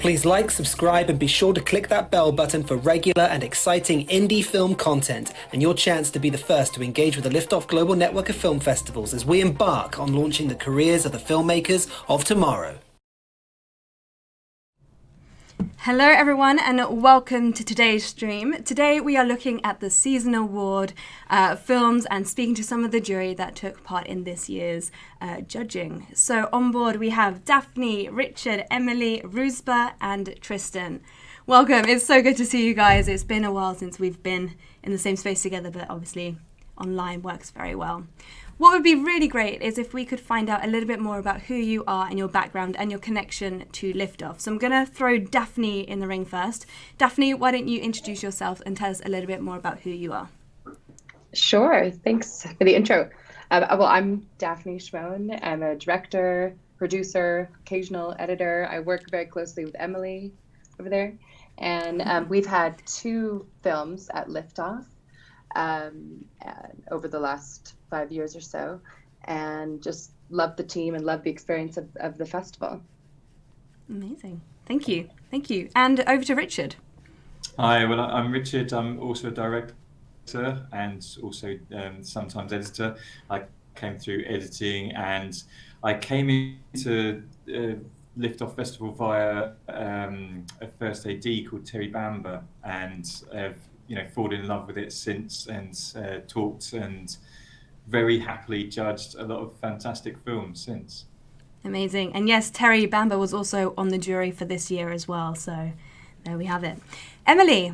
Please like, subscribe, and be sure to click that bell button for regular and exciting indie film content and your chance to be the first to engage with the Liftoff Global Network of Film Festivals as we embark on launching the careers of the filmmakers of tomorrow. Hello everyone and welcome to today's stream. Today we are looking at the Season Award films and speaking to some of the jury that took part in this year's judging. So on board we have Daphne, Richard, Emily, Rusba and Tristan. Welcome, it's so good to see you guys. It's been a while since we've been in the same space together, but obviously online works very well. What would be really great is if we could find out a little bit more about who you are and your background and your connection to Liftoff. So I'm going to throw Daphne in the ring first. Daphne, why don't you introduce yourself and tell us a little bit more about who you are? Sure, thanks for the intro. Well, I'm Daphne Schmoen. I'm a director, producer, occasional editor. I work very closely with Emily over there. And we've had 2 films at Liftoff over the last 5 years or so, and just love the team and love the experience of the festival. Amazing. Thank you. And over to Richard. Hi, well, I'm Richard. I'm also a director and also sometimes editor. I came through editing and I came into Liftoff Festival via a first AD called Terry Bamber, and fallen in love with it since, and talked and very happily judged a lot of fantastic films since. Amazing. And yes, Terry Bamber was also on the jury for this year as well, so there we have it. Emily.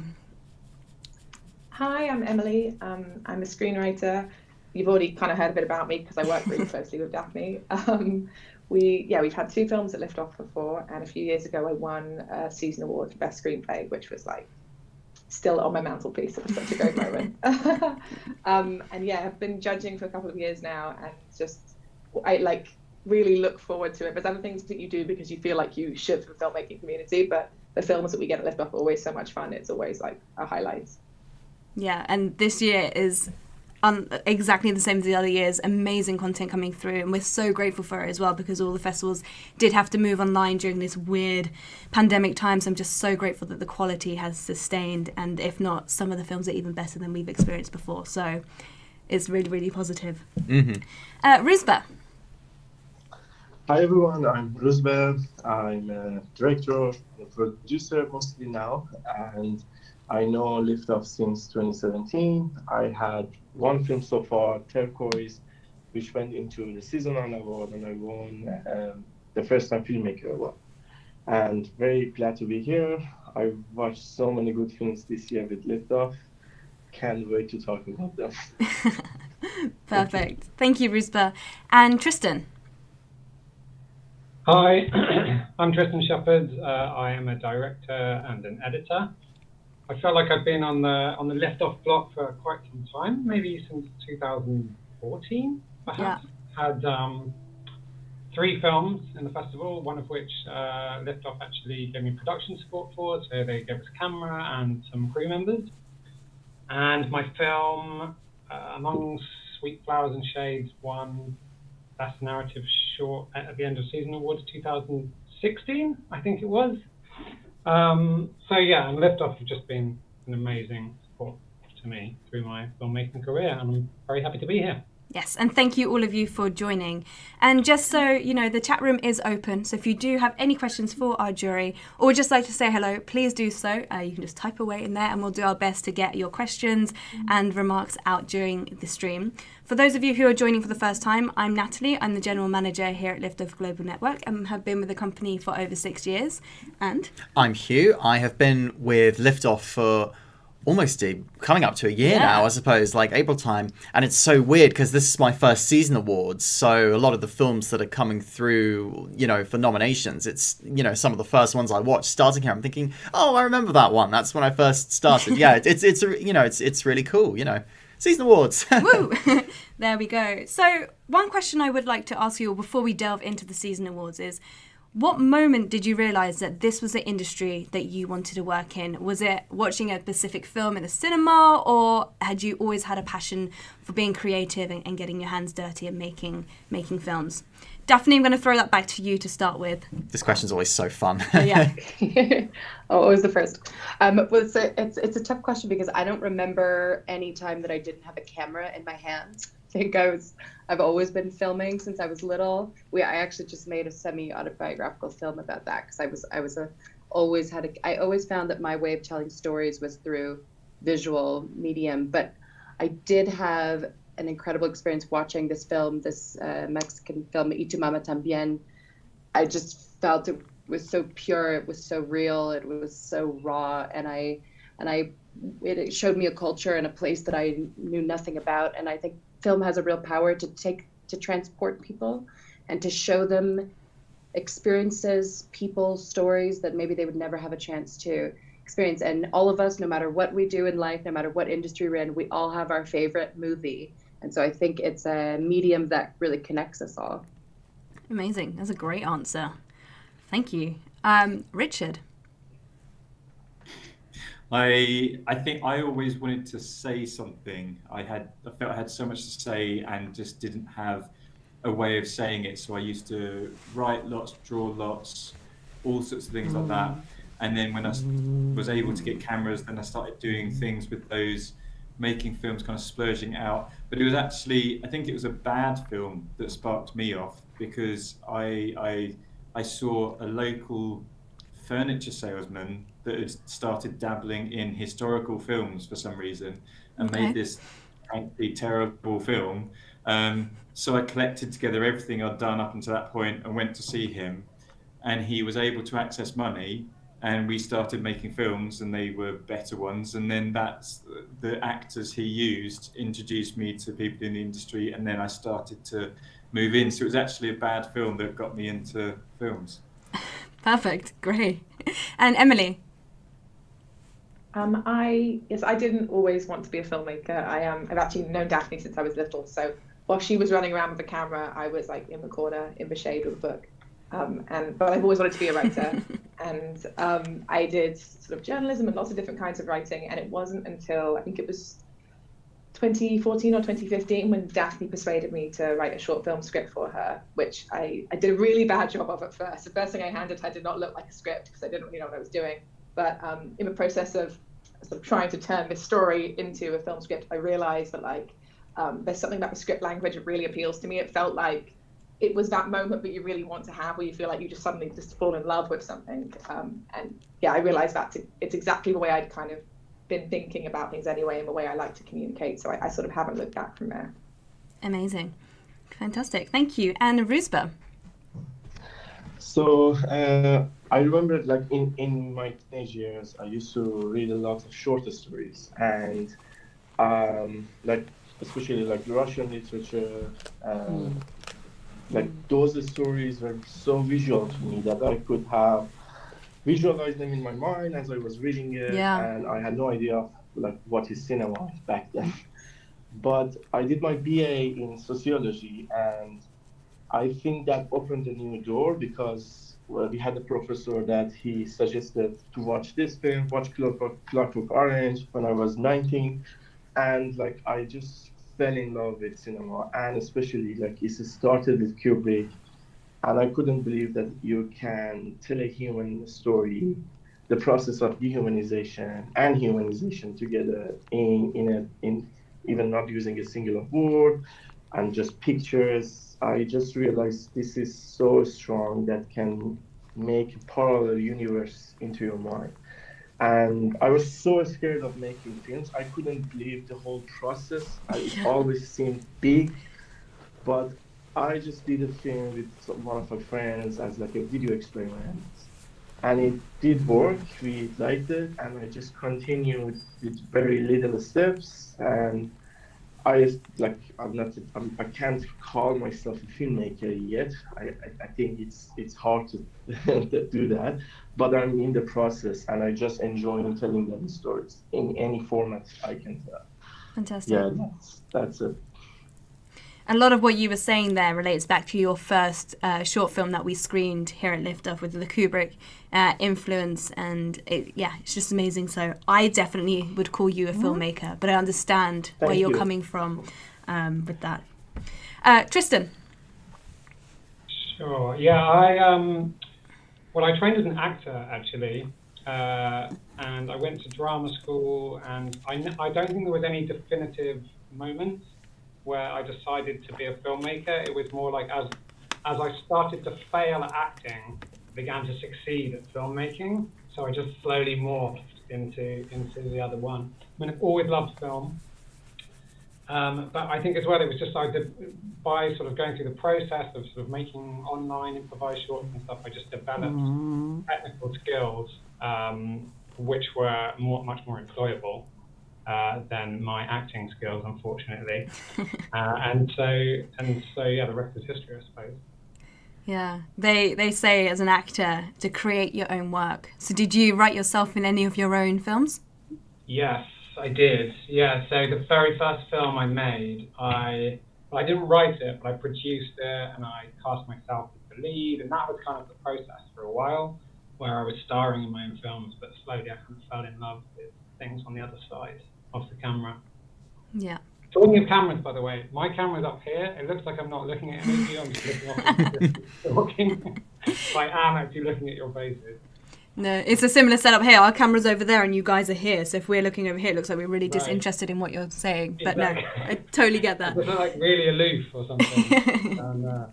Hi, I'm Emily. I'm a screenwriter. You've already kind of heard a bit about me because I work really closely with Daphne. We've had 2 films at Liftoff before, and a few years ago I won a season award for best screenplay, which was like still on my mantelpiece. It was such a great moment. I've been judging for a couple of years now, and I really look forward to it. There's other things that you do because you feel like you should for the filmmaking community, but the films that we get at Liftoff are always so much fun. It's always like a highlight. Yeah, and this year is exactly the same as the other years. Amazing content coming through, and we're so grateful for it as well, because all the festivals did have to move online during this weird pandemic time. So I'm just so grateful that the quality has sustained, and if not, some of the films are even better than we've experienced before. So it's really, really positive. Rusba. Hi everyone, I'm Rusba. I'm a director and a producer mostly now, and I know Liftoff since 2017. I had 1 film so far, Turquoise, which went into the seasonal award, and I won the first time filmmaker award. And very glad to be here. I've watched so many good films this year with Liftoff. Can't wait to talk about them. Perfect. Thank you, Rusba. And Tristan. Hi, I'm Tristan Shepherd. I am a director and an editor. I felt like I've been on the Liftoff block for quite some time, maybe since 2014, perhaps. Yeah. Had 3 films in the festival, one of which Liftoff actually gave me production support for, so they gave us a camera and some crew members. And my film, Among Sweet Flowers and Shades, won Best Narrative Short at the end of Season Awards 2016, I think it was. And Liftoff have just been an amazing support to me through my filmmaking career, and I'm very happy to be here. Yes, and thank you all of you for joining. And just so you know, the chat room is open, so if you do have any questions for our jury or would just like to say hello, please do so. You can just type away in there and we'll do our best to get your questions and remarks out during the stream. For those of you who are joining for the first time, I'm Natalie. I'm the General Manager here at Liftoff Global Network and have been with the company for over 6 years. And I'm Hugh. I have been with Liftoff for almost coming up to a year now, I suppose, like April time. And it's so weird because this is my first season awards. So a lot of the films that are coming through, for nominations, it's, some of the first ones I watched starting here. I'm thinking, oh, I remember that one. That's when I first started. Yeah, it's really cool, Season awards. Woo! There we go. So one question I would like to ask you all before we delve into the season awards is, What moment did you realise that this was the industry that you wanted to work in? Was it watching a specific film in a cinema, or had you always had a passion for being creative and getting your hands dirty and making films? Daphne, I'm going to throw that back to you to start with. This question's always so fun. Yeah. Oh, always the first. Well, it's a tough question because I don't remember any time that I didn't have a camera in my hands. I think I've always been filming since I was little. I actually just made a semi-autobiographical film about that because I always found that my way of telling stories was through visual medium. But I did have an incredible experience watching this film, this Mexican film, Y tu mama tambien. I just felt it was so pure, it was so real, it was so raw, and it showed me a culture and a place that I knew nothing about. And I think film has a real power to transport people and to show them experiences, people, stories that maybe they would never have a chance to experience. And all of us, no matter what we do in life, no matter what industry we're in, we all have our favorite movie. And so I think it's a medium that really connects us all. Amazing. That's a great answer. Thank you. Richard? I think I always wanted to say something. I felt I had so much to say and just didn't have a way of saying it. So I used to write lots, draw lots, all sorts of things like that. And then when I was able to get cameras, then I started doing things with those, making films, kind of splurging out. But it was actually, I think it was a bad film that sparked me off, because I saw a local furniture salesman that had started dabbling in historical films for some reason and made this frankly terrible film. So I collected together everything I'd done up until that point and went to see him, and he was able to access money, and we started making films, and they were better ones. And then that's the actors he used introduced me to people in the industry, and then I started to move in. So it was actually a bad film that got me into films. Perfect. Great. And Emily? I didn't always want to be a filmmaker. I've actually known Daphne since I was little. So while she was running around with a camera, I was like in the corner, in the shade with a book. But I've always wanted to be a writer. And I did sort of journalism and lots of different kinds of writing. And it wasn't until I think it was 2014 or 2015 when Daphne persuaded me to write a short film script for her, which I did a really bad job of at first. The first thing I handed her did not look like a script because I didn't really know what I was doing. But in the process of sort of trying to turn this story into a film script, I realized that there's something about the script language that really appeals to me. It felt like it was that moment that you really want to have where you feel like you just suddenly just fall in love with something. And yeah, I realized that it's exactly the way I'd kind of been thinking about things anyway, and the way I like to communicate. So I sort of haven't looked back from there. Amazing. Fantastic. Thank you. And Rusba? So I remember in my teenage years, I used to read a lot of short stories, and especially Russian literature, those stories were so visual to me that I could have visualized them in my mind as I was reading it, and I had no idea of what is cinema back then. But I did my BA in sociology, and I think that opened a new door because we had a professor that he suggested to watch this film, watch Clockwork Orange when I was 19, and I just fell in love with cinema, and especially it started with Kubrick. And I couldn't believe that you can tell a human story, the process of dehumanization and humanization together in even not using a singular word and just pictures. I just realized this is so strong that can make a parallel universe into your mind. And I was so scared of making films. I couldn't believe the whole process. It always seemed big, but I just did a film with one of my friends as a video experiment, and it did work. We liked it, and I just continued with very little steps. And I can't call myself a filmmaker yet. I think it's hard to do that, but I'm in the process, and I just enjoy telling them stories in any format I can tell. Fantastic. Yeah, that's it. A lot of what you were saying there relates back to your first short film that we screened here at Lift Off with the Kubrick influence, and it's just amazing. So I definitely would call you a filmmaker, but I understand where you're coming from with that. Tristan. Sure. Yeah, I trained as an actor actually, and I went to drama school, and I don't think there was any definitive moment where I decided to be a filmmaker. It was more like as I started to fail at acting, I began to succeed at filmmaking. So I just slowly morphed into the other one. I mean, I've always loved film, but I think as well it was just by sort of going through the process of sort of making online improvised shorts and stuff, I just developed technical skills which were much more employable than my acting skills, unfortunately. And so the rest is history, I suppose. Yeah, they say as an actor to create your own work. So did you write yourself in any of your own films? Yes, I did. Yeah, so the very first film I made, I didn't write it, but I produced it and I cast myself as the lead, and that was kind of the process for a while, where I was starring in my own films, but slowly I kind of fell in love with things on the other side of the camera. Yeah. Talking of cameras, by the way, my camera's up here. It looks like I'm not looking at any of you. I'm just looking off talking. I am actually looking at your faces. No, it's a similar setup here. Our camera's over there and you guys are here. So if we're looking over here, it looks like we're really disinterested in what you're saying. But exactly. No, I totally get that. It's like really aloof or something.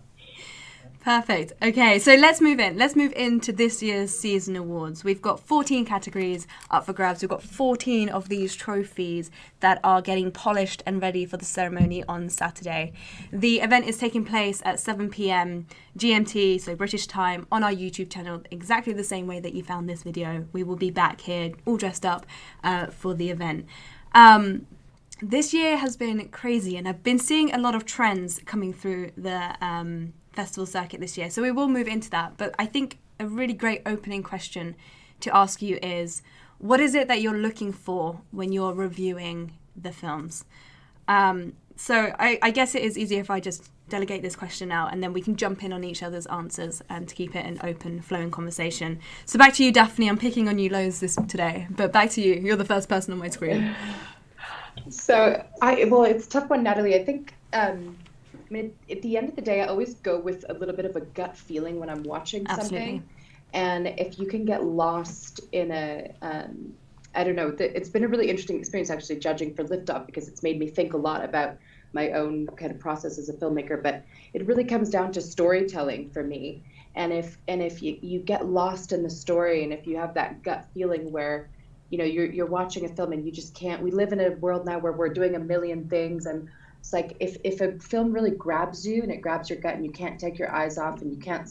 Perfect. Okay, so let's move in. Let's move into this year's season awards. We've got 14 categories up for grabs. We've got 14 of these trophies that are getting polished and ready for the ceremony on Saturday. The event is taking place at 7 p.m. GMT, so British time, on our YouTube channel, exactly the same way that you found this video. We will be back here all dressed up for the event. This year has been crazy, and I've been seeing a lot of trends coming through the festival circuit this year, so we will move into that. But I think a really great opening question to ask you is, what is it that you're looking for when you're reviewing the films? So I guess it is easier if I just delegate this question out, and then we can jump in on each other's answers and to keep it an open flowing conversation. So back to you, Daphne. I'm picking on you loads today, but back to you. You're the first person on my screen. So it's a tough one, Natalie. I think at the end of the day, I always go with a little bit of a gut feeling when I'm watching something. And if you can get lost in I don't know, it's been a really interesting experience actually judging for Lift Off, because it's made me think a lot about my own kind of process as a filmmaker. But it really comes down to storytelling for me. And if you get lost in the story, and if you have that gut feeling where, you know, you're watching a film and you just can't, we live in a world now where we're doing a million things, and it's like if a film really grabs you and it grabs your gut and you can't take your eyes off, and you can't,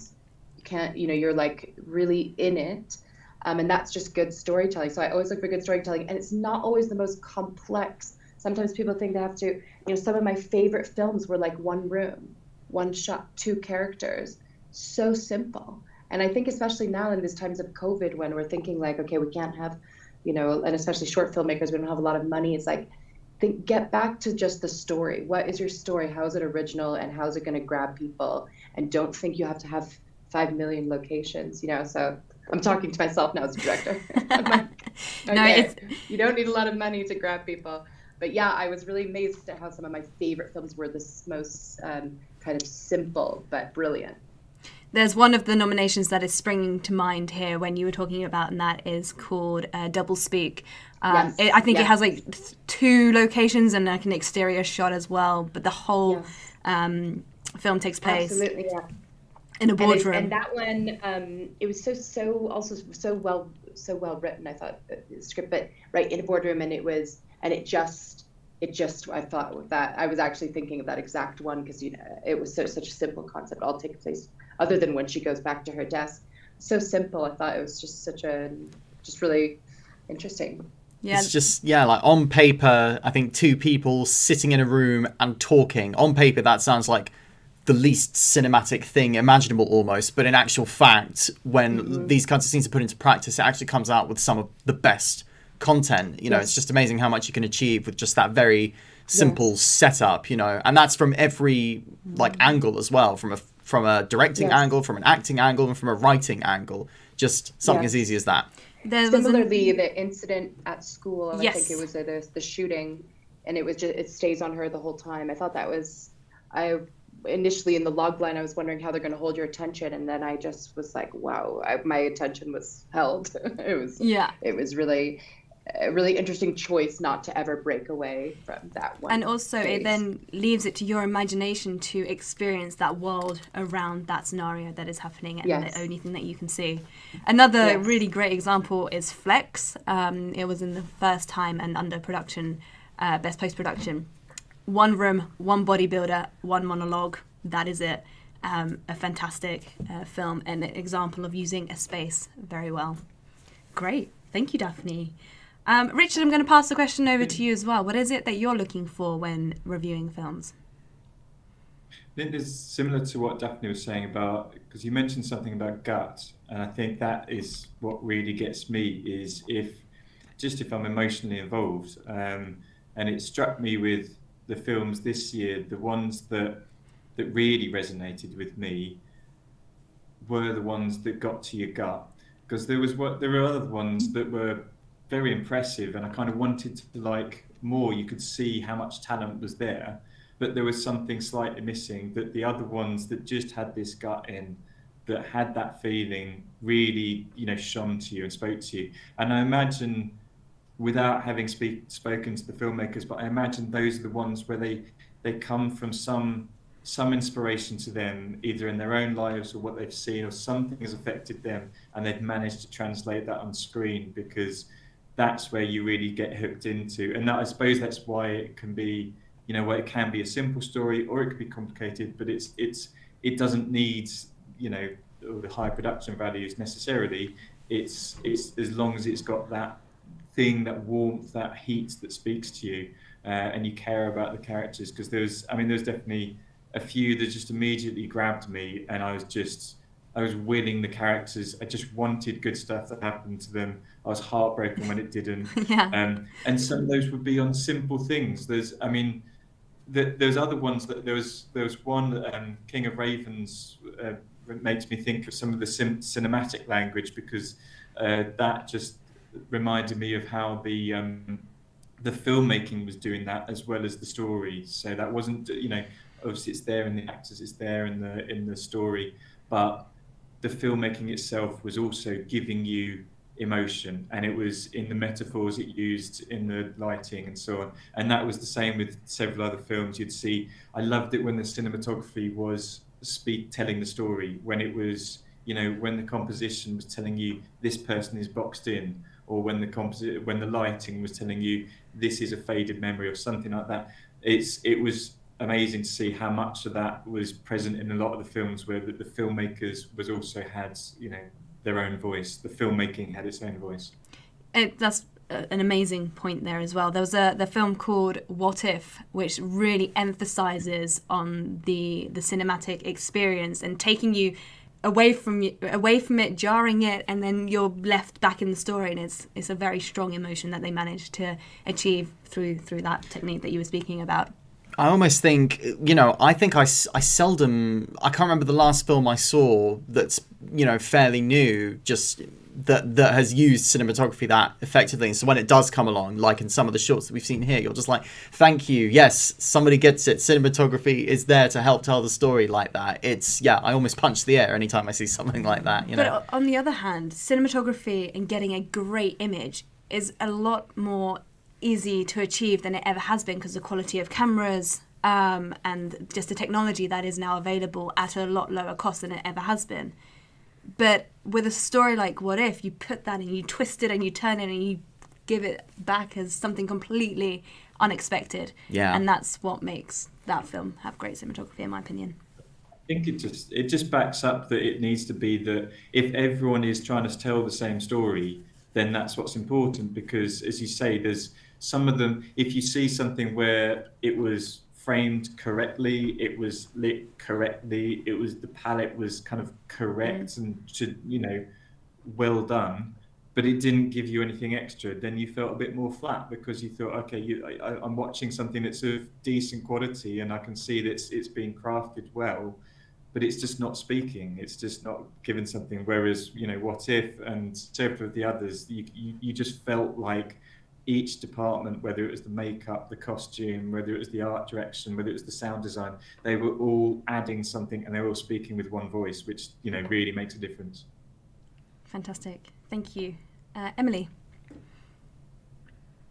you know, you're like really in it, and that's just good storytelling. So I always look for good storytelling, and it's not always the most complex. Sometimes people think they have to, you know, some of my favorite films were like one room, one shot, two characters, so simple. And I think especially now in these times of COVID, when we're thinking like, okay, we can't have, you know, and especially short filmmakers, we don't have a lot of money. It's like, get back to just the story. What is your story? How is it original? And how is it going to grab people? And don't think you have to have 5 million locations, you know? So I'm talking to myself now as a director. I'm like, okay, you don't need a lot of money to grab people. But yeah, I was really amazed at how some of my favorite films were this most kind of simple but brilliant. There's one of the nominations that is springing to mind here when you were talking about, and that is called Double Speak. Yes. I think it has like 2 locations and like an exterior shot as well, but the whole film takes place in a boardroom. And that one, it was so well written. I thought the script, but right in a boardroom, and it just I thought that I was actually thinking of that exact one, because, you know, it was such a simple concept, all take place other than when she goes back to her desk. So simple. I thought it was just really interesting. Yeah. It's just, like on paper, I think 2 people sitting in a room and talking. On paper, that sounds like the least cinematic thing imaginable almost. But in actual fact, when these kinds of scenes are put into practice, it actually comes out with some of the best content. You know, Yes. it's just amazing how much you can achieve with just that very simple Yes. setup, you know, and that's from every like angle as well, from a directing Yes. angle, from an acting angle, and from a writing angle. Just something Yes. as easy as that. There was Similarly, the incident at school, I Yes. think it was the shooting, and it was just, it stays on her the whole time. I thought that was, I initially in the log line, I was wondering how they're going to hold your attention, and then I just was like, wow, my attention was held. It was really a really interesting choice not to ever break away from that one. And also, it space. then leaves it to your imagination to experience that world around that scenario that is happening, and Yes. the only thing that you can see. Another Yes. really great example is Flex. It was in the first time and under production, best post production. One room, one bodybuilder, one monologue. That is it. A fantastic film and an example of using a space very well. Great. Thank you, Daphne. Richard, I'm going to pass the question over to you as well. What is it that you're looking for when reviewing films? I think it's similar to what Daphne was saying about, because you mentioned something about gut, and I think that is what really gets me, is if I'm emotionally involved. And it struck me with the films this year, the ones that really resonated with me were the ones that got to your gut, because there were other ones that were very impressive, and I kind of wanted to like more. You could see how much talent was there, but there was something slightly missing, that the other ones that just had this gut in, that had that feeling, really, you know, shone to you and spoke to you. And I imagine, without having spoken to the filmmakers, but I imagine those are the ones where they come from some inspiration to them, either in their own lives or what they've seen, or something has affected them, and they've managed to translate that on screen, because that's where you really get hooked into. And that, I suppose that's why it can be, you know, where it can be a simple story or it could be complicated, but it doesn't need, you know, the high production values necessarily. It's as long as it's got that thing, that warmth, that heat that speaks to you, and you care about the characters. Because there's definitely a few that just immediately grabbed me, and I was willing the characters. I just wanted good stuff that happened to them. I was heartbroken when it didn't. Yeah. And some of those would be on simple things. There's other ones that there was one that, King of Ravens, makes me think of some of the cinematic language, because that just reminded me of how the filmmaking was doing that as well as the story. So that wasn't, you know, obviously it's there in the actors, it's there in the story, but the filmmaking itself was also giving you emotion, and it was in the metaphors it used, in the lighting and so on. And that was the same with several other films you'd see. I loved it when the cinematography was telling the story, when it was, you know, when the composition was telling you this person is boxed in, or when the lighting was telling you this is a faded memory or something like that. It was amazing to see how much of that was present in a lot of the films, where the filmmakers was also had, you know, their own voice. The filmmaking had its own voice. That's an amazing point there as well. There was the film called What If, which really emphasizes on the cinematic experience and taking you away from it, jarring it, and then you're left back in the story, and it's a very strong emotion that they managed to achieve through that technique that you were speaking about. I almost think, you know, I can't remember the last film I saw that's, you know, fairly new, just that has used cinematography that effectively. And so when it does come along, like in some of the shorts that we've seen here, you're just like, thank you. Yes, somebody gets it. Cinematography is there to help tell the story like that. I almost punch the air anytime I see something like that, you know. But on the other hand, cinematography and getting a great image is a lot more easy to achieve than it ever has been, because the quality of cameras and just the technology that is now available at a lot lower cost than it ever has been. But with a story like What If, you put that and you twist it and you turn it and you give it back as something completely unexpected. Yeah. And that's what makes that film have great cinematography, in my opinion. I think it just backs up that it needs to be that if everyone is trying to tell the same story, then that's what's important. Because, as you say, there's some of them, if you see something where it was framed correctly, it was lit correctly, the palette was kind of correct and, well done, but it didn't give you anything extra, then you felt a bit more flat because you thought, okay, I'm watching something that's of decent quality and I can see that it's being crafted well, but it's just not speaking. It's just not given something. Whereas, What If and several of the others, you just felt like each department, whether it was the makeup, the costume, whether it was the art direction, whether it was the sound design, they were all adding something and they were all speaking with one voice, which, really makes a difference. Fantastic. Thank you. Emily?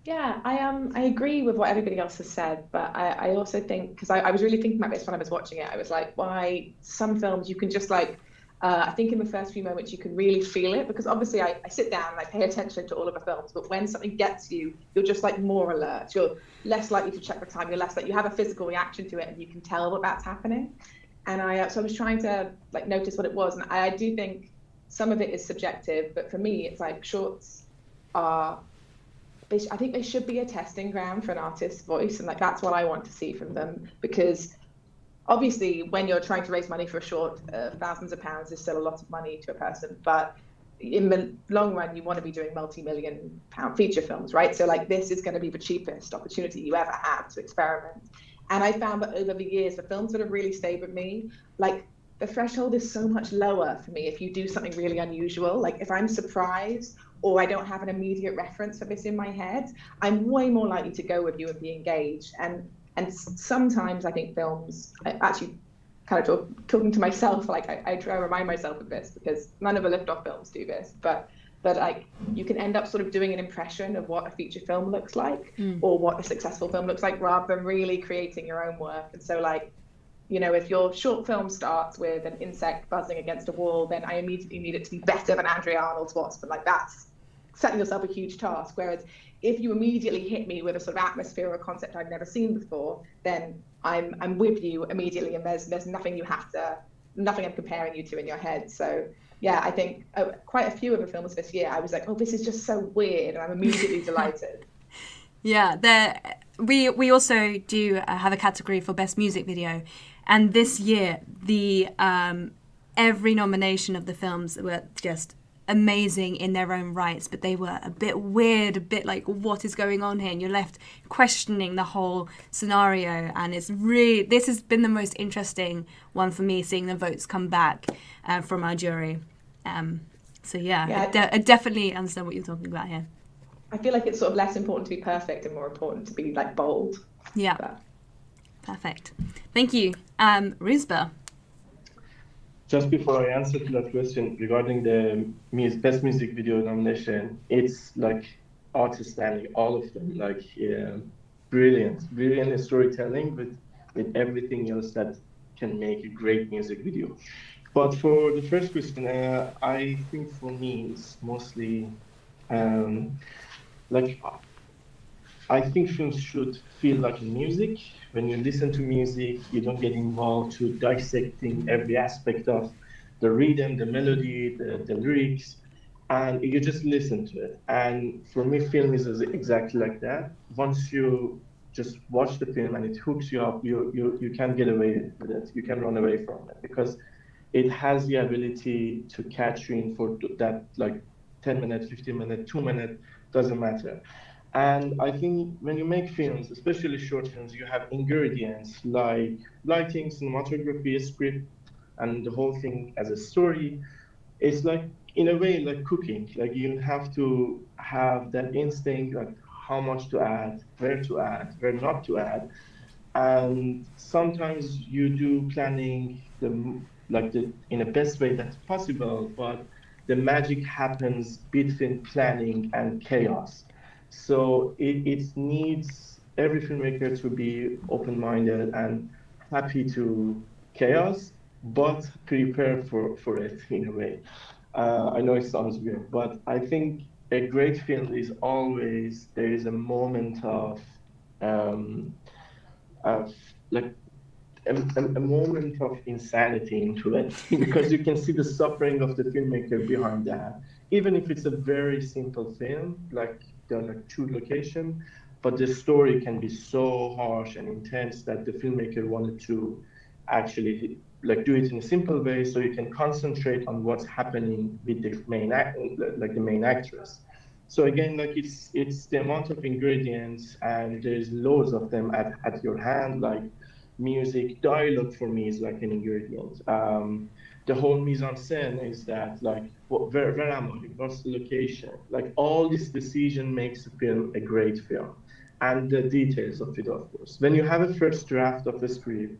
Yeah, I agree with what everybody else has said, but I also think, because I was really thinking about this when I was watching it, I was like, why some films you can just I think in the first few moments you can really feel it, because obviously I sit down and I pay attention to all of the films, but when something gets you, you're just more alert. You're less likely to check the time. You're less you have a physical reaction to it, and you can tell what that's happening. And so I was trying to notice what it was, and I do think some of it is subjective, but for me, it's shorts are. I think they should be a testing ground for an artist's voice, and that's what I want to see from them, because obviously when you're trying to raise money for a short, thousands of pounds is still a lot of money to a person, but in the long run you want to be doing multi-million pound feature films, right? So this is going to be the cheapest opportunity you ever have to experiment. And I found that over the years, the films that have really stayed with me, the threshold is so much lower for me if you do something really unusual. If I'm surprised or I don't have an immediate reference for this in my head, I'm way more likely to go with you and be engaged. And sometimes I think films, I actually kind of talking to myself, I try to remind myself of this, because none of the Liftoff films do this, but you can end up sort of doing an impression of what a feature film looks like, or what a successful film looks like, rather than really creating your own work. And so if your short film starts with an insect buzzing against a wall, then I immediately need it to be better than Andrea Arnold's Wasp. And that's setting yourself a huge task. Whereas if you immediately hit me with a sort of atmosphere or a concept I've never seen before, then I'm with you immediately, and there's nothing nothing I'm comparing you to in your head. So yeah, I think quite a few of the films this year, I was like, oh, this is just so weird, and I'm immediately delighted. Yeah, we also do have a category for best music video, and this year the every nomination of the films were just amazing in their own rights, but they were a bit weird, a bit what is going on here, and you're left questioning the whole scenario. And this has been the most interesting one for me, seeing the votes come back from our jury. So I definitely understand what you're talking about here. I feel like it's sort of less important to be perfect and more important to be bold. Yeah. Perfect. Thank you. Ruzba. Just before I answer to that question regarding the best music video nomination, it's outstanding, all of them, brilliant storytelling with everything else that can make a great music video. But for the first question, I think for me it's mostly I think films should feel like music. When you listen to music, you don't get involved to dissecting every aspect of the rhythm, the melody, the lyrics, and you just listen to it. And for me, film is exactly like that. Once you just watch the film and it hooks you up, you can't get away with it. You can run away from it, because it has the ability to catch you in for that 10 minutes, 15 minutes, 2 minutes, doesn't matter. And I think when you make films, especially short films, you have ingredients like lighting, cinematography, script, and the whole thing as a story. It's in a way, cooking. You have to have that instinct, how much to add, where not to add. And sometimes you do planning in the best way that's possible, but the magic happens between planning and chaos. So it needs every filmmaker to be open-minded and happy to chaos, but prepared for it in a way. I know it sounds weird, but I think a great film is always, there is a moment of a moment of insanity into it, because you can see the suffering of the filmmaker behind that. Even if it's a very simple film, there are 2 locations, but the story can be so harsh and intense that the filmmaker wanted to actually like do it in a simple way so you can concentrate on what's happening with the like the main actress. So again, like it's the amount of ingredients, and there's loads of them at your hand, like music, dialogue for me is like an ingredient. The whole mise en scène is that, like, where am I? What's the location? Like, all this decision makes a film a great film. And the details of it, of course. When you have a first draft of a script,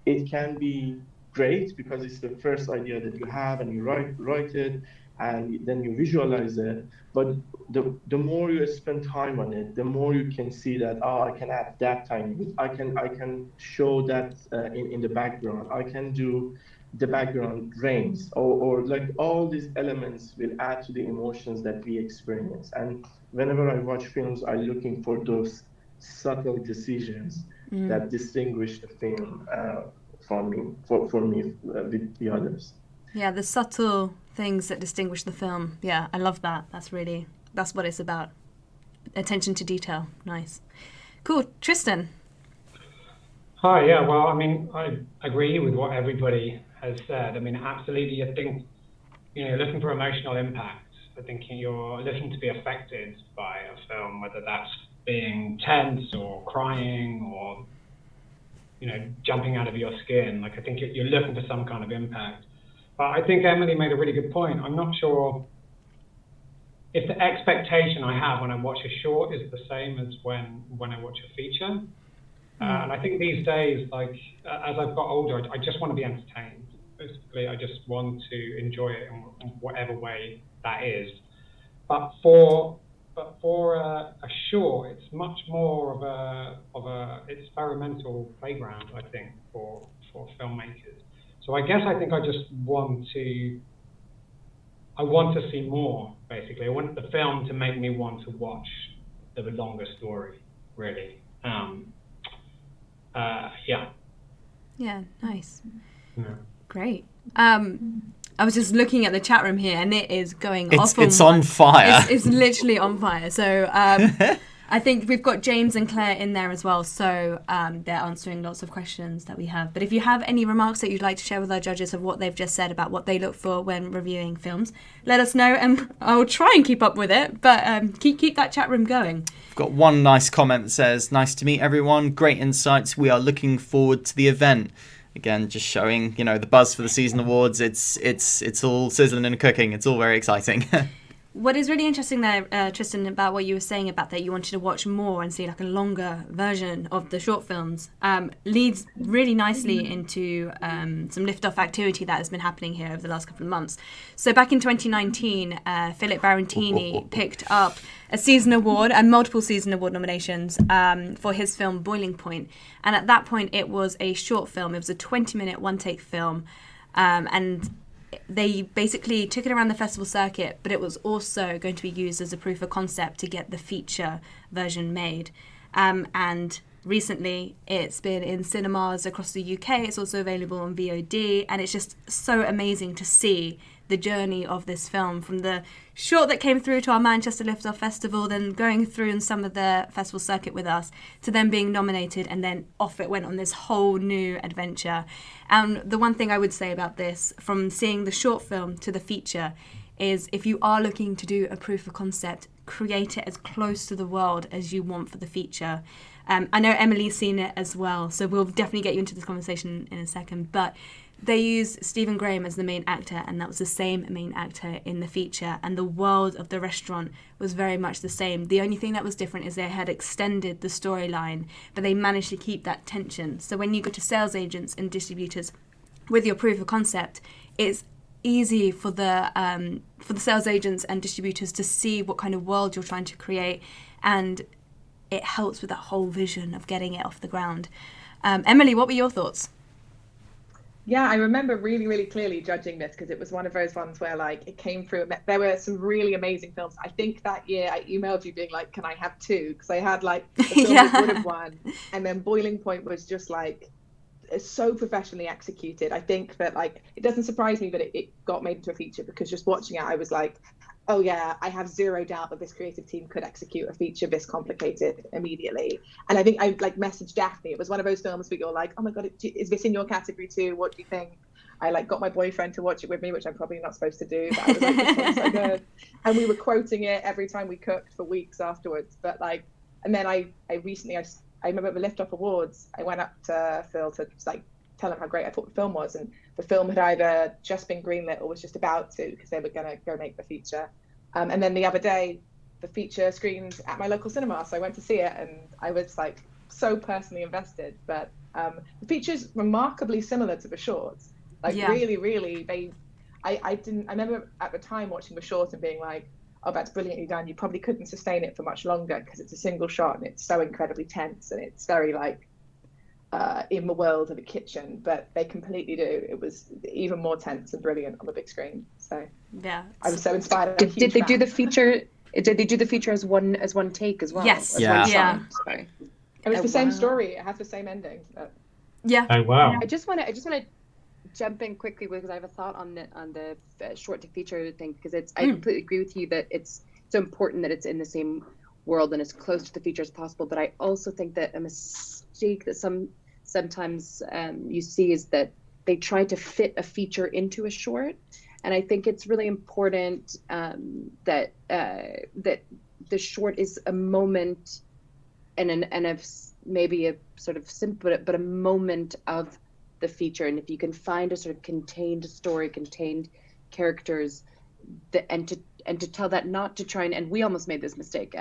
it can be great because it's the first idea that you have, and you write it, and then you visualize it. But the more you spend time on it, the more you can see that, oh, I can add that tiny bit. I can show that in the background. I can do the background rains, or like all these elements will add to the emotions that we experience. And whenever I watch films, I'm looking for those subtle decisions that distinguish the film for me with the others. Yeah, the subtle things that distinguish the film. Yeah, I love that. That's what it's about. Attention to detail. Nice. Cool. Tristan. Hi, yeah, well, I mean, I agree with what everybody has said. I mean, absolutely, I think, you're looking for emotional impact. I think you're looking to be affected by a film, whether that's being tense or crying or, jumping out of your skin. Like, I think you're looking for some kind of impact. But I think Emily made a really good point. I'm not sure if the expectation I have when I watch a short is the same as when I watch a feature. And I think these days, like, as I've got older, I just want to be entertained. Basically, I just want to enjoy it in whatever way that is. But for a short, it's much more of a experimental playground, I think, for filmmakers. So I guess I think I want to see more, basically. I want the film to make me want to watch the longer story, really. Yeah, nice. Yeah. Great. I was just looking at the chat room here, and it is going off. It's on fire. It's literally on fire. So I think we've got James and Claire in there as well. So they're answering lots of questions that we have. But if you have any remarks that you'd like to share with our judges of what they've just said about what they look for when reviewing films, let us know, and I'll try and keep up with it. But keep that chat room going. I've got one nice comment that says, "Nice to meet everyone. Great insights. We are looking forward to the event." Again, just showing, the buzz for the season awards. It's all sizzling and cooking. It's all very exciting. What is really interesting there, Tristan, about what you were saying about that you wanted to watch more and see like a longer version of the short films, leads really nicely into some lift-off activity that has been happening here over the last couple of months. So back in 2019, Philip Barantini picked up a season award and multiple season award nominations for his film Boiling Point. And at that point, it was a short film. It was a 20-minute one-take film. And they basically took it around the festival circuit, but it was also going to be used as a proof of concept to get the feature version made. And recently, it's been in cinemas across the UK. It's also available on VOD, and it's just so amazing to see the journey of this film, from the short that came through to our Manchester Liftoff Festival, then going through in some of the festival circuit with us, to then being nominated, and then off it went on this whole new adventure. And the one thing I would say about this, from seeing the short film to the feature, is if you are looking to do a proof of concept, create it as close to the world as you want for the feature. I know Emily's seen it as well, so we'll definitely get you into this conversation in a second, but they used Stephen Graham as the main actor, and that was the same main actor in the feature, and the world of the restaurant was very much the same. The only thing that was different is they had extended the storyline, but they managed to keep that tension. So when you go to sales agents and distributors with your proof of concept, it's easy for the sales agents and distributors to see what kind of world you're trying to create, and it helps with that whole vision of getting it off the ground. Emily, what were your thoughts? Yeah, I remember really, really clearly judging this, because it was one of those ones where, like, it came through. There were some really amazing films. I think that year I emailed you being like, can I have two? Because I had, like, the film that would have won. And then Boiling Point was just, like, so professionally executed. I think that, like, it doesn't surprise me that it got made into a feature, because just watching it, I was like, oh yeah, I have zero doubt that this creative team could execute a feature this complicated immediately. And I think I like messaged Daphne. It was one of those films where you're like, oh my God, is this in your category too? What do you think? I like got my boyfriend to watch it with me, which I'm probably not supposed to do, but I was like, this one's so good. And we were quoting it every time we cooked for weeks afterwards. But like, and then I remember at the Liftoff Awards, I went up to Phil to like tell him how great I thought the film was. And the film had either just been greenlit or was just about to, because they were going to go make the feature. And then the other day, the feature screened at my local cinema. So I went to see it and I was like so personally invested. But the feature's remarkably similar to the shorts. Like really, really, I remember at the time watching the short and being like, oh, that's brilliantly done. You probably couldn't sustain it for much longer because it's a single shot and it's so incredibly tense and it's very like in the world of a kitchen, but they completely do. It was even more tense and brilliant on the big screen. So yeah, I was so inspired. Did they do the feature? Did they do the feature as one take as well? Yes. As Yeah. one Yeah. shot? Sorry. It was Oh, the same wow. story. It has the same ending. But... Yeah. Oh wow. I just want to jump in quickly because I have a thought on the short to feature thing, because I completely agree with you that it's so important that it's in the same world and as close to the feature as possible. But I also think that a mistake that sometimes you see is that they try to fit a feature into a short, and I think it's really important that the short is a moment and maybe a sort of simple but a moment of the feature. And if you can find a sort of contained story, contained characters, and to tell that, not to try and we almost made this mistake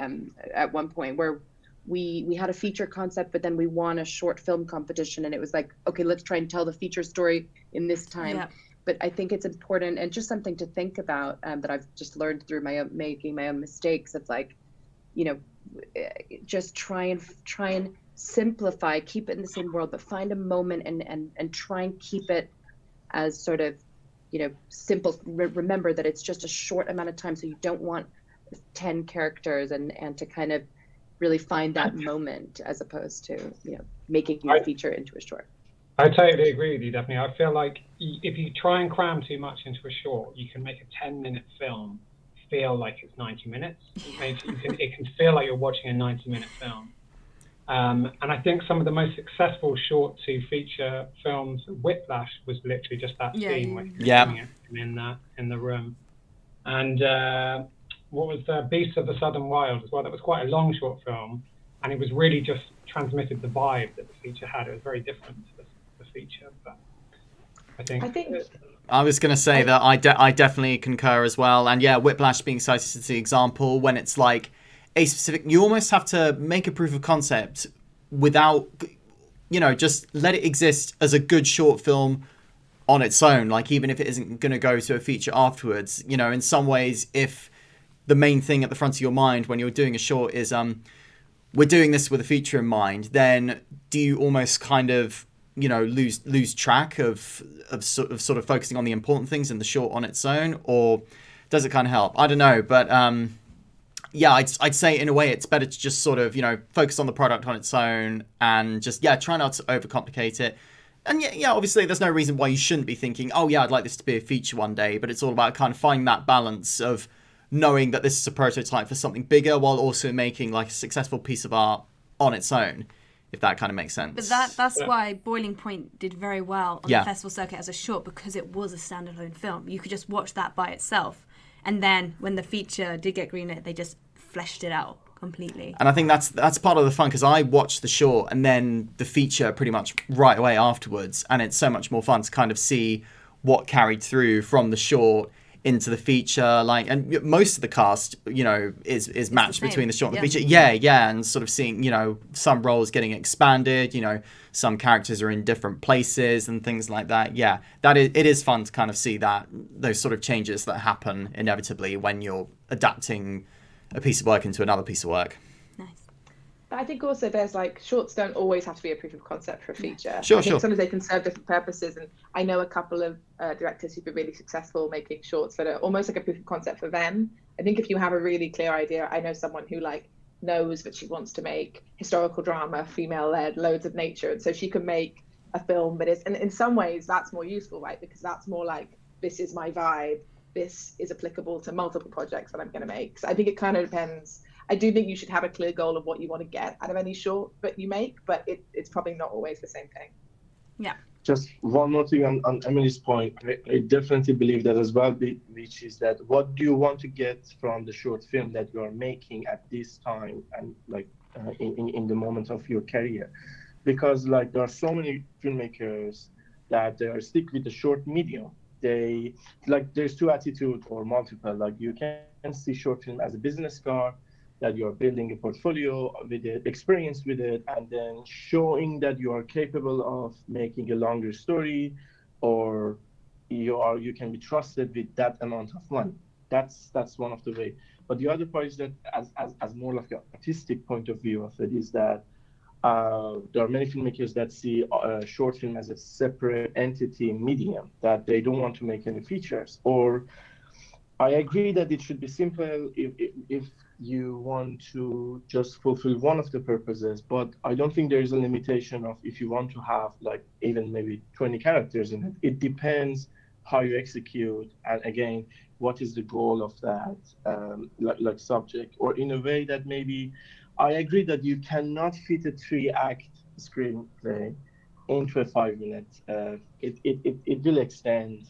at one point where we had a feature concept, but then we won a short film competition, and it was like, okay, let's try and tell the feature story in this time. Yeah. But I think it's important and just something to think about that I've just learned through making my own mistakes of like, you know, just try and simplify, keep it in the same world, but find a moment and try and keep it as sort of, you know, simple. Remember that it's just a short amount of time, so you don't want 10 characters and to kind of really find that moment as opposed to, you know, making your feature into a short. I totally agree with you, Daphne. I feel like if you try and cram too much into a short, you can make a 10-minute film feel like it's 90 minutes. It can feel like you're watching a 90-minute film. And I think some of the most successful short to feature films, Whiplash was literally just that scene where in the room. And what was the Beasts of the Southern Wild as well? That was quite a long short film, and it was really just transmitted the vibe that the feature had. It was very different to the feature, but I think I was going to say that I definitely concur as well. And yeah, Whiplash being cited as the example when it's like a specific, you almost have to make a proof of concept without, you know, just let it exist as a good short film on its own. Like, even if it isn't going to go to a feature afterwards, you know, in some ways, if the main thing at the front of your mind when you're doing a short is, we're doing this with a feature in mind, then do you almost kind of, you know, lose track of sort of focusing on the important things in the short on its own, or does it kind of help? I don't know, but yeah, I'd say in a way it's better to just sort of, you know, focus on the product on its own and just try not to overcomplicate it. And yeah, obviously there's no reason why you shouldn't be thinking, oh yeah, I'd like this to be a feature one day, but it's all about kind of finding that balance of knowing that this is a prototype for something bigger while also making like a successful piece of art on its own, if that kind of makes sense. But that's why Boiling Point did very well on the festival circuit as a short, because it was a standalone film. You could just watch that by itself. And then when the feature did get greenlit, they just fleshed it out completely. And I think that's part of the fun, because I watched the short and then the feature pretty much right away afterwards. And it's so much more fun to kind of see what carried through from the short into the feature, like, and most of the cast, you know, is matched between the short and the feature. And sort of seeing, you know, some roles getting expanded, you know, some characters are in different places and things like that. It is fun to kind of see those sort of changes that happen inevitably when you're adapting a piece of work into another piece of work. But I think also there's like, shorts don't always have to be a proof of concept for a feature. Sure. Sometimes they can serve different purposes, and I know a couple of directors who've been really successful making shorts that are almost like a proof of concept for them. I think if you have a really clear idea, I know someone who like knows that she wants to make historical drama, female-led, loads of nature, and so she can make a film that is, and in some ways that's more useful, right? Because that's more like, this is my vibe. this is applicable to multiple projects that I'm going to make. So I think it kind of depends. I do think you should have a clear goal of what you want to get out of any short that you make, but it's probably not always the same thing. Yeah. Just one more thing on Emily's point. I definitely believe that as well, which is that what do you want to get from the short film that you are making at this time and like in the moment of your career? Because like there are so many filmmakers that they are stick with the short medium. They like there's two attitudes or multiple. Like you can see short film as a business card, that you are building a portfolio with it, experience with it, and then showing that you are capable of making a longer story, or you can be trusted with that amount of money. That's one of the way. But the other part is that as more like an artistic point of view of it is that there are many filmmakers that see short film as a separate entity medium, that they don't want to make any features. Or I agree that it should be simple if you want to just fulfill one of the purposes, but I don't think there is a limitation of if you want to have like even maybe 20 characters in it. It depends how you execute, and again, what is the goal of that like subject, or in a way that maybe I agree that you cannot fit a 3-act screenplay into a 5-minute. It will extend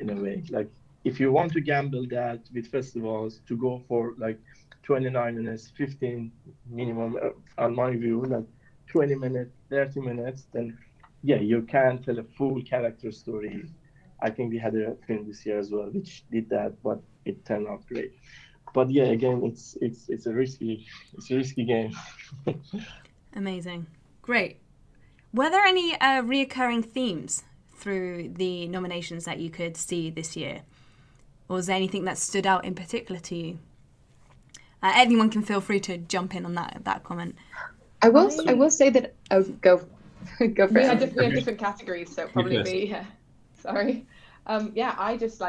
in a way. Like if you want to gamble that with festivals to go for like 29 minutes, 15 minimum, on my view, like 20 minutes, 30 minutes, then yeah, you can tell a full character story. I think we had a film this year as well, which did that, but it turned out great. But yeah, again, it's a risky game. Amazing. Great. Were there any reoccurring themes through the nominations that you could see this year? Or was there anything that stood out in particular to you? Anyone can feel free to jump in on that comment. I will say that go for it. We have different categories, so probably me. Yeah. Sorry. I just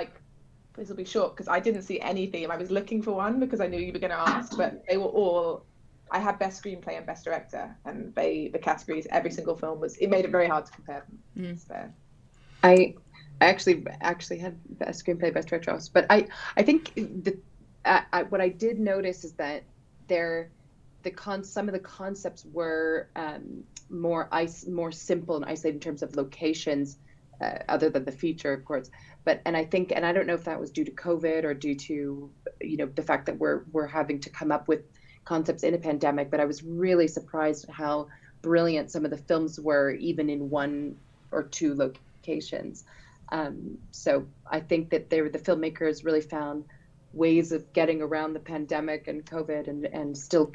this will be short because I didn't see any theme. I was looking for one because I knew you were going to ask, but they were all. I had best screenplay and best director, and the categories. Every single film it made it very hard to compare them. So. I actually had best screenplay, best director, but I think what I did notice is that some of the concepts were more simple and isolated in terms of locations, other than the feature, of course. And I don't know if that was due to COVID or due to the fact that we're having to come up with concepts in a pandemic. But I was really surprised at how brilliant some of the films were, even in 1 or 2 locations. So I think that the filmmakers really found ways of getting around the pandemic and COVID and still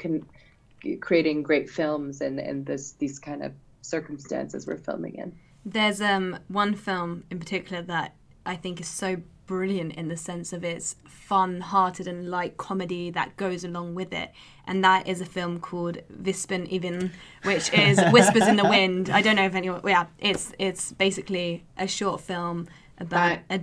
creating great films in these kind of circumstances we're filming in. There's one film in particular that I think is so brilliant in the sense of its fun-hearted and light comedy that goes along with it, and that is a film called Vispen Even, which is Whispers in the Wind. I don't know if anyone. Yeah, it's basically a short film about a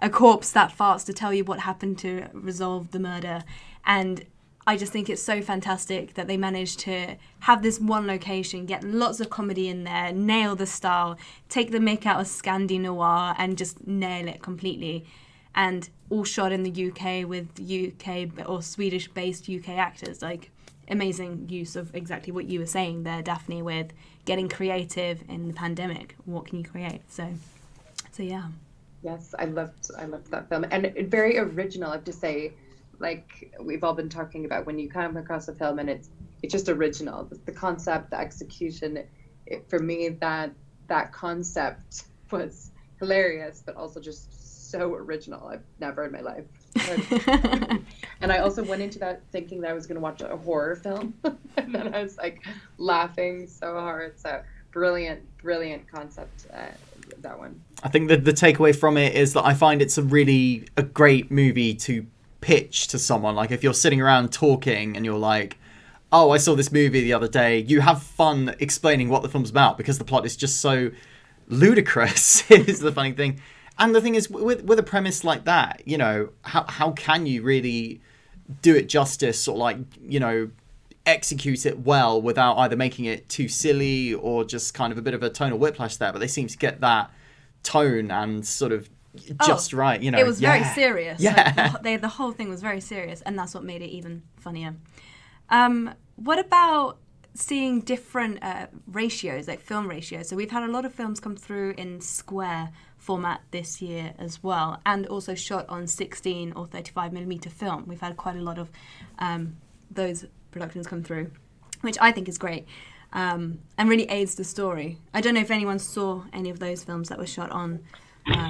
corpse that farts to tell you what happened to resolve the murder. And I just think it's so fantastic that they managed to have this one location, get lots of comedy in there, nail the style, take the mick out of Scandi noir and just nail it completely. And all shot in the UK with UK or Swedish-based UK actors. Like, amazing use of exactly what you were saying there, Daphne, with getting creative in the pandemic. What can you create? So yeah. Yes, I loved that film, and very original. I have to say, like we've all been talking about, when you come across a film and it's just original. The concept, the execution. For me, that concept was hilarious, but also just so original. I've never in my life. And I also went into that thinking that I was going to watch a horror film, and then I was like laughing so hard. So brilliant concept. That one. I think the takeaway from it is that I find it's a great movie to pitch to someone. Like if you're sitting around talking and you're like, oh, I saw this movie the other day, you have fun explaining what the film's about because the plot is just so ludicrous is the funny thing. And the thing is, with a premise like that, how can you really do it justice or execute it well without either making it too silly or just kind of a bit of a tonal whiplash there? But they seem to get that tone and sort of just right, you know. It was very serious. Yeah. Like, the whole thing was very serious, and that's what made it even funnier. What about seeing different ratios, like film ratios? So we've had a lot of films come through in square format this year as well, and also shot on 16 or 35mm film. We've had quite a lot of those productions come through, which I think is great. And really aids the story. I don't know if anyone saw any of those films that were shot on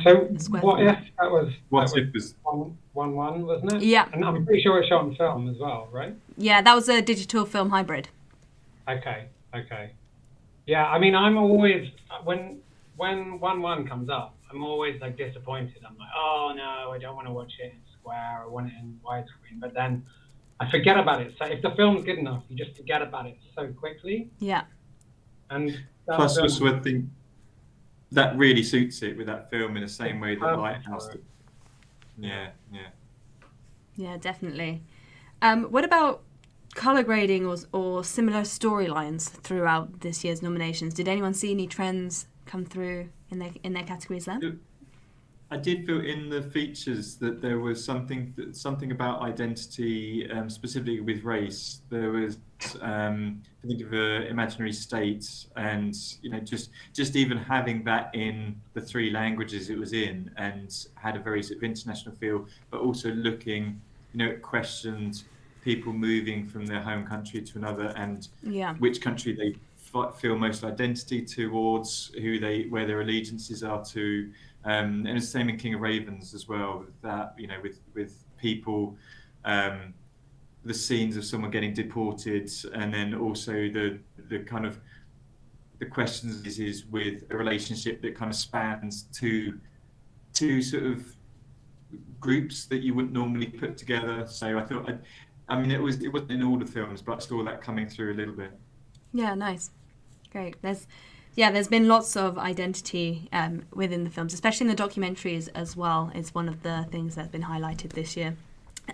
So the square what format. if that was What if was 1:1, wasn't it? Yeah. And I'm pretty sure it's shot on film as well, right? Yeah, that was a digital film hybrid. Okay. Yeah, I mean, I'm always when 1:1 comes up, I'm always like disappointed. I'm like, oh no, I don't want to watch it in square. I want it in widescreen. But then I forget about it. So if the film's good enough, you just forget about it so quickly. Yeah. And that plus film- also I think that really suits it with that film in the same way that Lighthouse did. Yeah. Yeah, definitely. What about color grading or similar storylines throughout this year's nominations? Did anyone see any trends come through in their categories there? I did feel in the features that there was something about identity, specifically with race. There was I think of imaginary states, and just even having that in the three languages it was in, and had a very sort of international feel, but also looking, it questioned people moving from their home country to another, and which country they feel most identity towards, where their allegiances are to. And it's the same in King of Ravens as well. That with people, the scenes of someone getting deported, and then also the kind of the questions is with a relationship that kind of spans two sort of groups that you wouldn't normally put together. So I thought, it wasn't in all the films, but I saw that coming through a little bit. Yeah, nice, great. There's been lots of identity within the films, especially in the documentaries as well. It's one of the things that's been highlighted this year.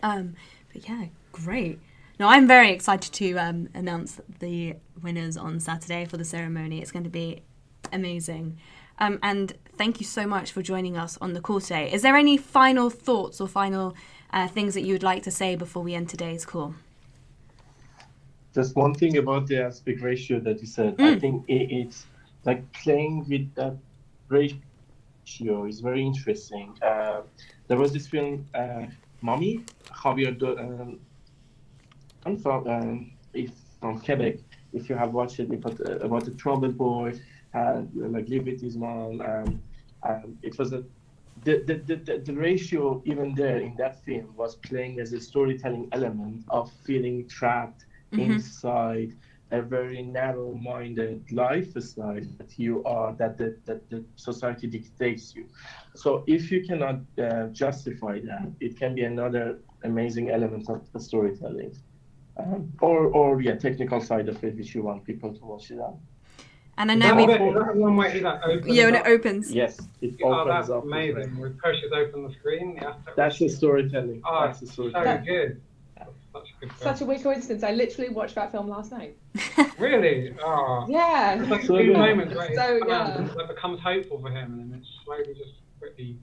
But yeah, great. No, I'm very excited to announce the winners on Saturday for the ceremony. It's going to be amazing. And thank you so much for joining us on the call today. Is there any final thoughts or final things that you would like to say before we end today's call? Just one thing about the aspect ratio that you said. I think it's like playing with that ratio is very interesting. There was this film, Mommy, Javier I'm from Quebec. If you have watched it, about the troubled boy, lived with his mom. It was the ratio even there in that film was playing as a storytelling element of feeling trapped inside a very narrow-minded lifestyle that you are, that the society dictates you. So if you cannot justify that, it can be another amazing element of the storytelling, or technical side of it, which you want people to watch it on. And I know is that one way that opens? Yeah, when up? it opens. Yes, it Oh, opens that's up. amazing. When it pushes open the screen. That's the storytelling. Oh, That's the storytelling. so good. Such a good film. Such a weird coincidence. I literally watched that film last night. Really? Oh. Yeah. It's like So two good. moments where So, it becomes hopeful for him, and then it slowly just quickly.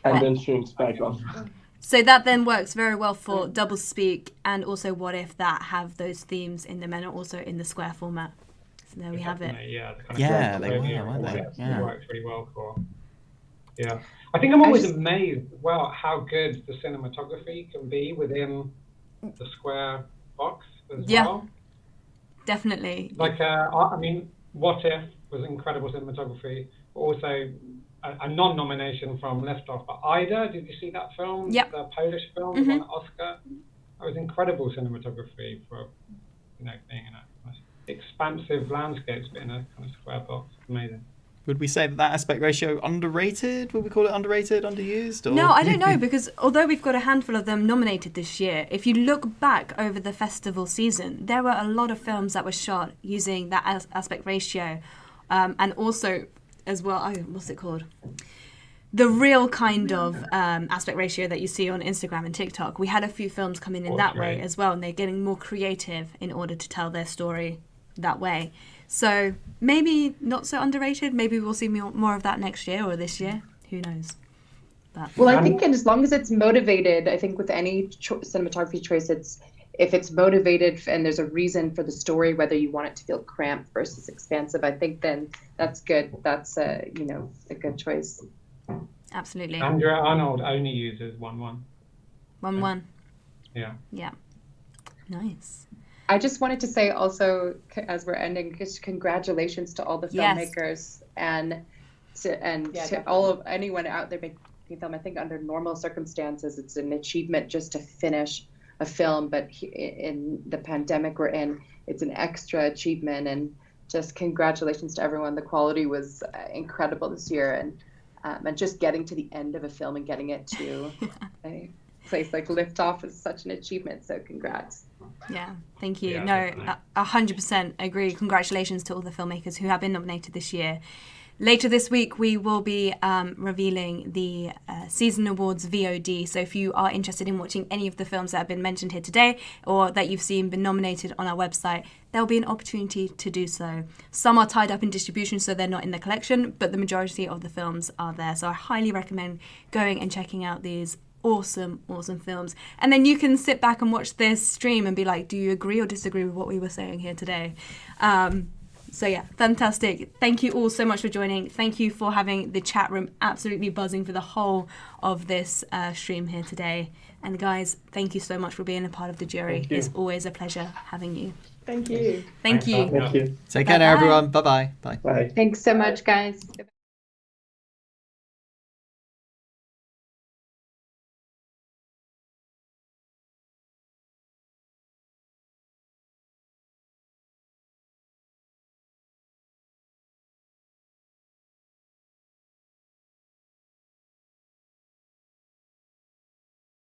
And then shrinks back on. So that then works very well for Double Speak and also What If that have those themes in them and also in the square format. So there we have it. Yeah, the kind of Yeah, drama they were, idea weren't they? works- Yeah. works really well for. Yeah, I think I'm always amazed, how good the cinematography can be within the square box as well. Definitely. Like, What If was incredible cinematography, but also a non-nomination from Liftoff. But Ida, did you see that film? Yep. The Polish film that won an Oscar. That was incredible cinematography for, being in a kind of expansive landscapes, but in a kind of square box. Amazing. Would we say that aspect ratio underrated? Would we call it underrated, underused? Or? No, I don't know, because although we've got a handful of them nominated this year, if you look back over the festival season, there were a lot of films that were shot using that aspect ratio. And also, as well, what's it called? The real kind of aspect ratio that you see on Instagram and TikTok. We had a few films coming in that way as well, and they're getting more creative in order to tell their story that way. So maybe not so underrated. Maybe we'll see more of that next year or this year. Who knows? But Well, I think, and as long as it's motivated, I think with any cinematography choice, if it's motivated and there's a reason for the story, whether you want it to feel cramped versus expansive, I think then that's good. That's a good choice. absolutely. Andrea Arnold only uses 1:1. 1:1. Yeah. Yeah. Nice. I just wanted to say also, as we're ending, just congratulations to all the Yes. filmmakers and to definitely. all of anyone out there making film. I think under normal circumstances, it's an achievement just to finish a film, but in the pandemic we're in, it's an extra achievement. And just congratulations to everyone. The quality was incredible this year, and just getting to the end of a film and getting it to a place like Liftoff is such an achievement. So congrats. Yeah, thank you. Yeah, No, definitely. 100% agree. Congratulations to all the filmmakers who have been nominated this year. Later this week, we will be revealing the Season Awards VOD. So if you are interested in watching any of the films that have been mentioned here today or that you've seen been nominated on our website, there'll be an opportunity to do so. Some are tied up in distribution, so they're not in the collection, but the majority of the films are there. So I highly recommend going and checking out these awesome films. And then you can sit back and watch this stream and be like, do you agree or disagree with what we were saying here today? So yeah, fantastic. Thank you all so much for joining. Thank you for having the chat room absolutely buzzing for the whole of this stream here today. And guys, thank you so much for being a part of the jury. Thank you. It's always a pleasure having you. Thank you. Thank Thanks, you. Arthur. Thank you. Take care now, Bye-bye. everyone. Bye-bye. Bye. Bye. Thanks so much, guys.